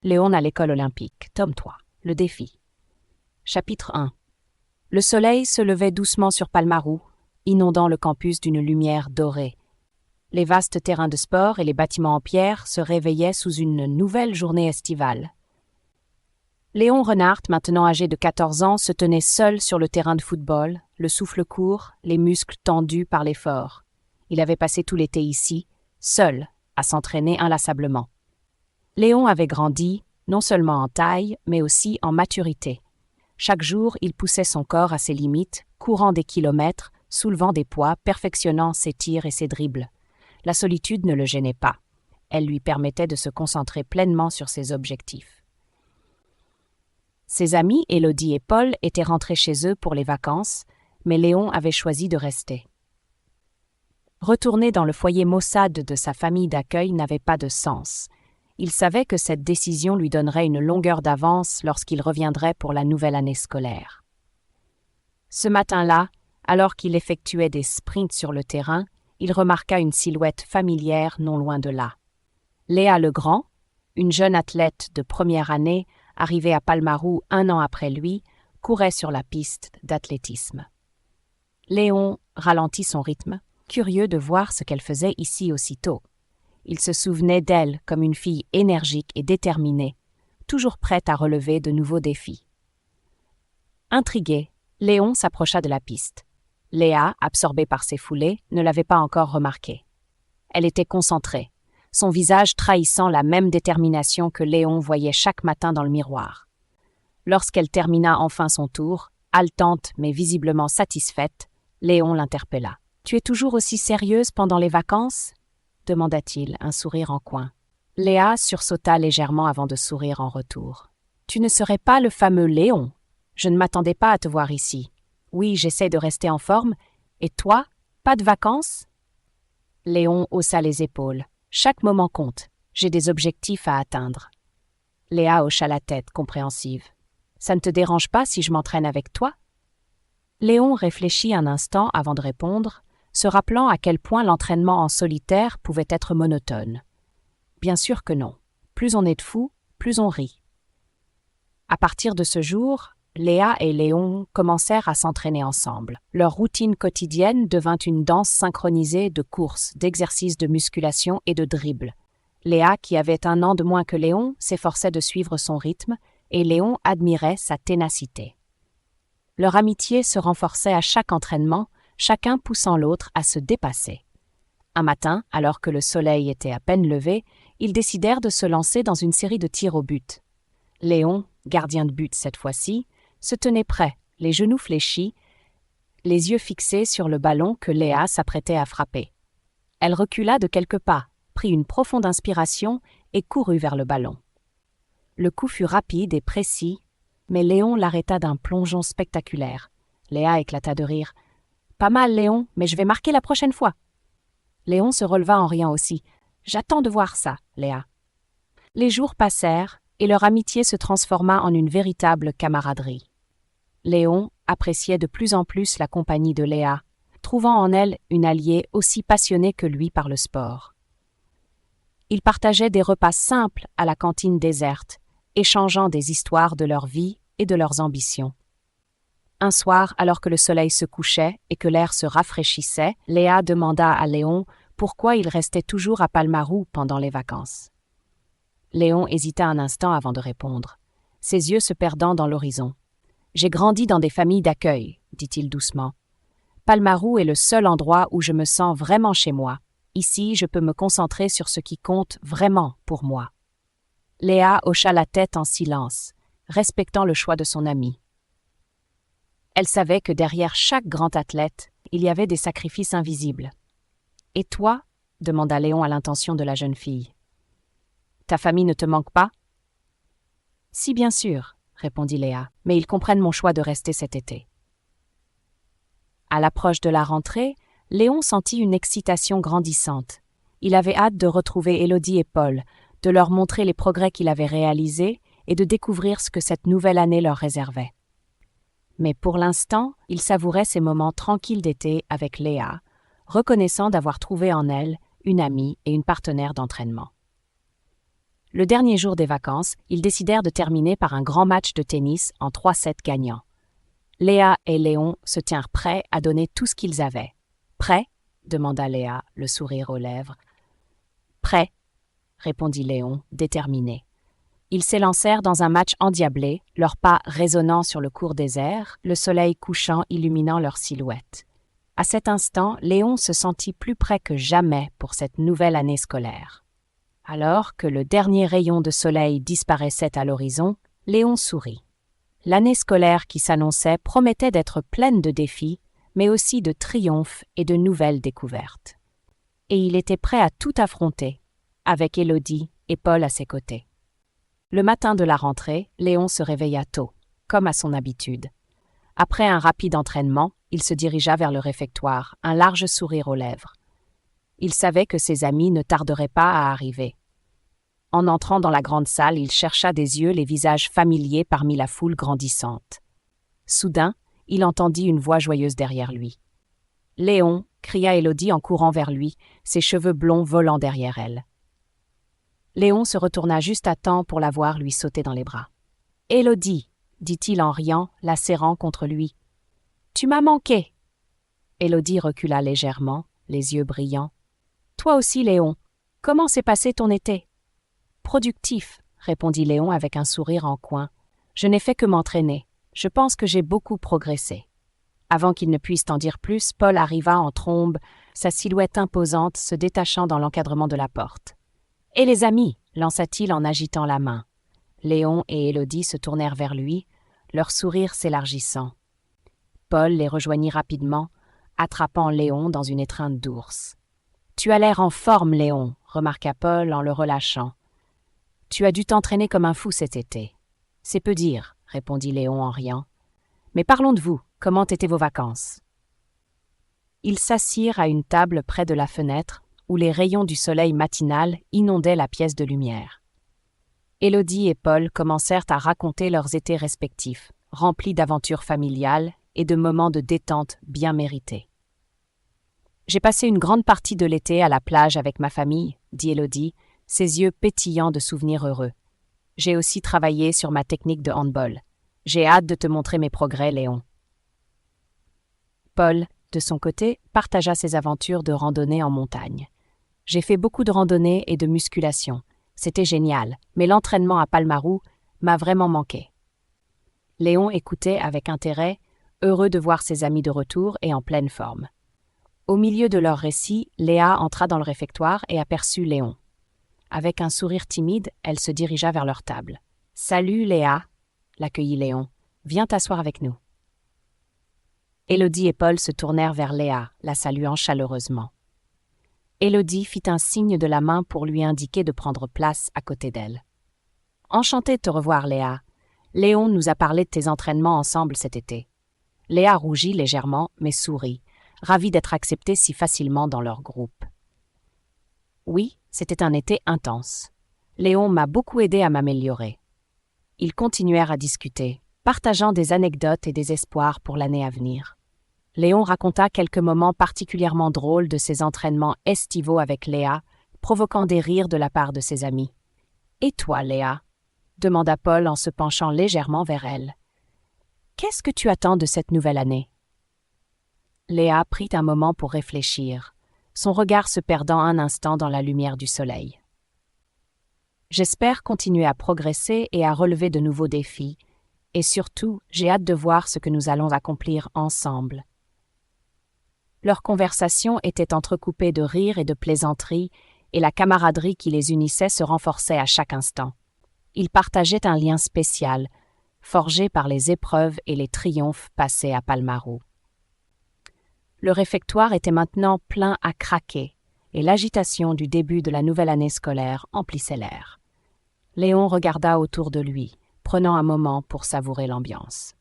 Léon à l'école olympique, tome 3, le défi. Chapitre 1. Le soleil se levait doucement sur Palmarou, inondant le campus d'une lumière dorée. Les vastes terrains de sport et les bâtiments en pierre se réveillaient sous une nouvelle journée estivale. Léon Renard, maintenant âgé de 14 ans, se tenait seul sur le terrain de football, le souffle court, les muscles tendus par l'effort. Il avait passé tout l'été ici, seul, à s'entraîner inlassablement. Léon avait grandi, non seulement en taille, mais aussi en maturité. Chaque jour, il poussait son corps à ses limites, courant des kilomètres, soulevant des poids, perfectionnant ses tirs et ses dribbles. La solitude ne le gênait pas. Elle lui permettait de se concentrer pleinement sur ses objectifs. Ses amis, Élodie et Paul, étaient rentrés chez eux pour les vacances, mais Léon avait choisi de rester. Retourner dans le foyer maussade de sa famille d'accueil n'avait pas de sens. Il savait que cette décision lui donnerait une longueur d'avance lorsqu'il reviendrait pour la nouvelle année scolaire. Ce matin-là, alors qu'il effectuait des sprints sur le terrain, il remarqua une silhouette familière non loin de là. Léa Legrand, une jeune athlète de première année, arrivée à Palmarou 1 an après lui, courait sur la piste d'athlétisme. Léon ralentit son rythme, curieux de voir ce qu'elle faisait ici aussitôt. Il se souvenait d'elle comme une fille énergique et déterminée, toujours prête à relever de nouveaux défis. Intrigué, Léon s'approcha de la piste. Léa, absorbée par ses foulées, ne l'avait pas encore remarqué. Elle était concentrée, son visage trahissant la même détermination que Léon voyait chaque matin dans le miroir. Lorsqu'elle termina enfin son tour, haletante mais visiblement satisfaite, Léon l'interpella. « Tu es toujours aussi sérieuse pendant les vacances ?» demanda-t-il, un sourire en coin. Léa sursauta légèrement avant de sourire en retour. « Tu ne serais pas le fameux Léon. Je ne m'attendais pas à te voir ici. Oui, j'essaie de rester en forme. Et toi, pas de vacances ?» Léon haussa les épaules. « Chaque moment compte. J'ai des objectifs à atteindre. » Léa hocha la tête, compréhensive. « Ça ne te dérange pas si je m'entraîne avec toi ?» Léon réfléchit un instant avant de répondre, se rappelant à quel point l'entraînement en solitaire pouvait être monotone. Bien sûr que non. Plus on est de fous, plus on rit. À partir de ce jour, Léa et Léon commencèrent à s'entraîner ensemble. Leur routine quotidienne devint une danse synchronisée de courses, d'exercices de musculation et de dribble. Léa, qui avait 1 an de moins que Léon, s'efforçait de suivre son rythme, et Léon admirait sa ténacité. Leur amitié se renforçait à chaque entraînement, chacun poussant l'autre à se dépasser. Un matin, alors que le soleil était à peine levé, ils décidèrent de se lancer dans une série de tirs au but. Léon, gardien de but cette fois-ci, se tenait prêt, les genoux fléchis, les yeux fixés sur le ballon que Léa s'apprêtait à frapper. Elle recula de quelques pas, prit une profonde inspiration et courut vers le ballon. Le coup fut rapide et précis, mais Léon l'arrêta d'un plongeon spectaculaire. Léa éclata de rire. « Pas mal, Léon, mais je vais marquer la prochaine fois. » Léon se releva en riant aussi. « J'attends de voir ça, Léa. » Les jours passèrent, et leur amitié se transforma en une véritable camaraderie. Léon appréciait de plus en plus la compagnie de Léa, trouvant en elle une alliée aussi passionnée que lui par le sport. Ils partageaient des repas simples à la cantine déserte, échangeant des histoires de leur vie et de leurs ambitions. Un soir, alors que le soleil se couchait et que l'air se rafraîchissait, Léa demanda à Léon pourquoi il restait toujours à Palmarou pendant les vacances. Léon hésita un instant avant de répondre, ses yeux se perdant dans l'horizon. « J'ai grandi dans des familles d'accueil, » dit-il doucement. « Palmarou est le seul endroit où je me sens vraiment chez moi. Ici, je peux me concentrer sur ce qui compte vraiment pour moi. » Léa hocha la tête en silence, respectant le choix de son ami. Elle savait que derrière chaque grand athlète, il y avait des sacrifices invisibles. « Et toi ?» demanda Léon à l'intention de la jeune fille. « Ta famille ne te manque pas ?»« Si, bien sûr, » répondit Léa, « mais ils comprennent mon choix de rester cet été. » À l'approche de la rentrée, Léon sentit une excitation grandissante. Il avait hâte de retrouver Élodie et Paul, de leur montrer les progrès qu'il avait réalisés et de découvrir ce que cette nouvelle année leur réservait. Mais pour l'instant, il savourait ces moments tranquilles d'été avec Léa, reconnaissant d'avoir trouvé en elle une amie et une partenaire d'entraînement. Le dernier jour des vacances, ils décidèrent de terminer par un grand match de tennis en 3 sets gagnants. Léa et Léon se tinrent prêts à donner tout ce qu'ils avaient. « Prêt ?» demanda Léa, le sourire aux lèvres. « Prêt », répondit Léon, déterminé. Ils s'élancèrent dans un match endiablé, leurs pas résonnant sur le court des airs, le soleil couchant illuminant leurs silhouettes. À cet instant, Léon se sentit plus près que jamais pour cette nouvelle année scolaire. Alors que le dernier rayon de soleil disparaissait à l'horizon, Léon sourit. L'année scolaire qui s'annonçait promettait d'être pleine de défis, mais aussi de triomphes et de nouvelles découvertes. Et il était prêt à tout affronter, avec Élodie et Paul à ses côtés. Le matin de la rentrée, Léon se réveilla tôt, comme à son habitude. Après un rapide entraînement, il se dirigea vers le réfectoire, un large sourire aux lèvres. Il savait que ses amis ne tarderaient pas à arriver. En entrant dans la grande salle, il chercha des yeux les visages familiers parmi la foule grandissante. Soudain, il entendit une voix joyeuse derrière lui. « Léon !» cria Élodie en courant vers lui, ses cheveux blonds volant derrière elle. Léon se retourna juste à temps pour la voir lui sauter dans les bras. « Élodie !» dit-il en riant, la serrant contre lui. « Tu m'as manqué !» Élodie recula légèrement, les yeux brillants. « Toi aussi, Léon. Comment s'est passé ton été ?»« Productif, » répondit Léon avec un sourire en coin. « Je n'ai fait que m'entraîner. Je pense que j'ai beaucoup progressé. » Avant qu'il ne puisse en dire plus, Paul arriva en trombe, sa silhouette imposante se détachant dans l'encadrement de la porte. « Et les amis ?» lança-t-il en agitant la main. Léon et Élodie se tournèrent vers lui, leur sourire s'élargissant. Paul les rejoignit rapidement, attrapant Léon dans une étreinte d'ours. « Tu as l'air en forme, Léon » remarqua Paul en le relâchant. « Tu as dû t'entraîner comme un fou cet été. »« C'est peu dire » répondit Léon en riant. « Mais parlons de vous, comment étaient vos vacances ?» Ils s'assirent à une table près de la fenêtre, où les rayons du soleil matinal inondaient la pièce de lumière. Élodie et Paul commencèrent à raconter leurs étés respectifs, remplis d'aventures familiales et de moments de détente bien mérités. « J'ai passé une grande partie de l'été à la plage avec ma famille, » dit Élodie, ses yeux pétillants de souvenirs heureux. « J'ai aussi travaillé sur ma technique de handball. J'ai hâte de te montrer mes progrès, Léon. » Paul, de son côté, partagea ses aventures de randonnée en montagne. « J'ai fait beaucoup de randonnées et de musculation. C'était génial, mais l'entraînement à Palmarou m'a vraiment manqué. » Léon écoutait avec intérêt, heureux de voir ses amis de retour et en pleine forme. Au milieu de leur récit, Léa entra dans le réfectoire et aperçut Léon. Avec un sourire timide, elle se dirigea vers leur table. « Salut, Léa !» l'accueillit Léon. « Viens t'asseoir avec nous. » Élodie et Paul se tournèrent vers Léa, la saluant chaleureusement. Élodie fit un signe de la main pour lui indiquer de prendre place à côté d'elle. « Enchantée de te revoir, Léa. Léon nous a parlé de tes entraînements ensemble cet été. » Léa rougit légèrement, mais sourit, ravie d'être acceptée si facilement dans leur groupe. « Oui, c'était un été intense. Léon m'a beaucoup aidé à m'améliorer. » Ils continuèrent à discuter, partageant des anecdotes et des espoirs pour l'année à venir. Léon raconta quelques moments particulièrement drôles de ses entraînements estivaux avec Léa, provoquant des rires de la part de ses amis. « Et toi, Léa ?» demanda Paul en se penchant légèrement vers elle. « Qu'est-ce que tu attends de cette nouvelle année ?» Léa prit un moment pour réfléchir, son regard se perdant un instant dans la lumière du soleil. « J'espère continuer à progresser et à relever de nouveaux défis, et surtout, j'ai hâte de voir ce que nous allons accomplir ensemble. » Leur conversation était entrecoupée de rires et de plaisanteries, et la camaraderie qui les unissait se renforçait à chaque instant. Ils partageaient un lien spécial, forgé par les épreuves et les triomphes passés à Palmarou. Le réfectoire était maintenant plein à craquer, et l'agitation du début de la nouvelle année scolaire emplissait l'air. Léon regarda autour de lui, prenant un moment pour savourer l'ambiance.